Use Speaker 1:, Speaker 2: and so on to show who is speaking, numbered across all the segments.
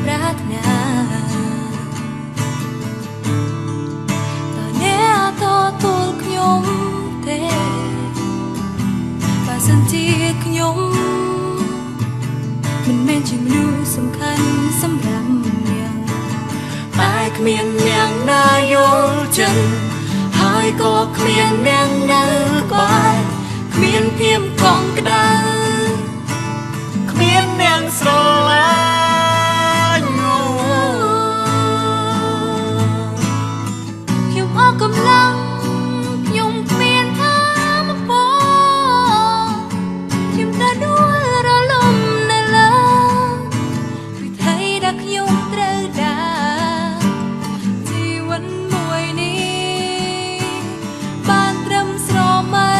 Speaker 1: ប្រាថ្នាតើអ្នកទទួលខ្ញុំទេបើសិនជាខ្ញុំមិនមែនជាមនុស្សសំខាន់សម្រាប់អ្នកតែគ្មានអ្នកណាយល់ចឹងហើយក៏គ្មានអ្នកនៅក្បែរគ្មានភាពកង់ក្ដៅគ្មានអ្នកស្រឡាញ់ខ្ញុំអស់កម្លាំងខ្ញុំគ្មានថាមពលខ្ញុំតែដួលរលំនៅលើវិធីដែលខ្ញុំត្រូវដើរជីវិតមួយនេះបានត្រឹមស្រមៃ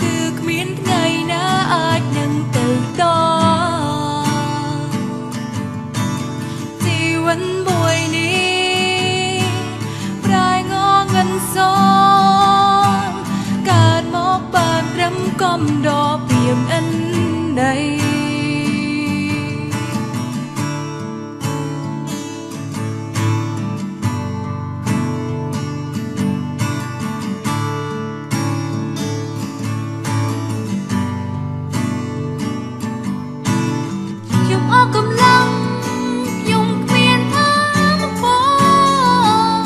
Speaker 1: គឺគ្មានថ្ងៃណាអាចនឹងទៅដល់ជីវិតមួយនេះប្រែងងឹនសងកើតមកបានត្រឹមកំដរពីមអិនដីខ្ញុំអស់កម្លាំងខ្ញុំគ្មានថាមពល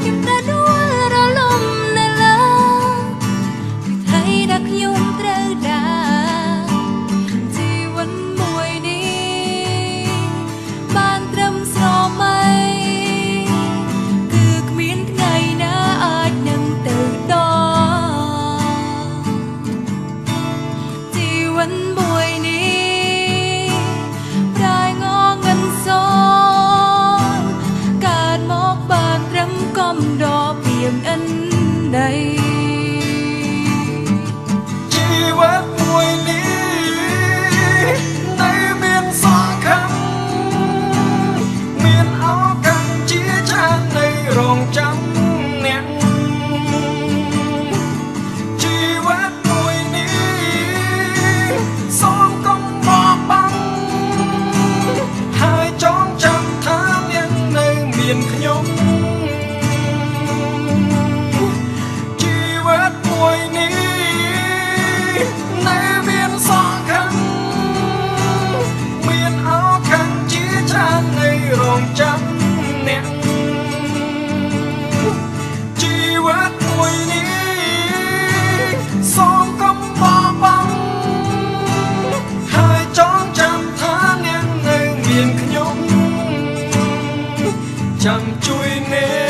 Speaker 1: ខ្ញុំតែដួលរលំនៅលើវិធីដែលខ្ញុំត្រូវដើរជីវិតមួយនេះបានត្រឹមស្រមៃគឺគ្មានថ្ងៃណាអាចនឹងទៅដល់ជីវិតមួយនេះកើតមកបានត្រឹមកំដរពីមអិនដី
Speaker 2: ជីវិតមួយនេះនៅមានសង្ឃឹមមានឱកាសជាច្រើននៃរងចាំអ្នកជីវិតមួយនេះសូមកុំបោះបង់ហើយចងចាំថាអ្នកនៅមានខ្ញុំជីវិតមួយនេះនៅមានសង្ឃឹមមានឱកាសជាច្រើននៃរងចាំអ្នកជីវិតមួយនេះសូមកុំបោះបង់ហើយចងចាំថាអ្នកនៅមានខ្ញុំចាំជួយអ្នក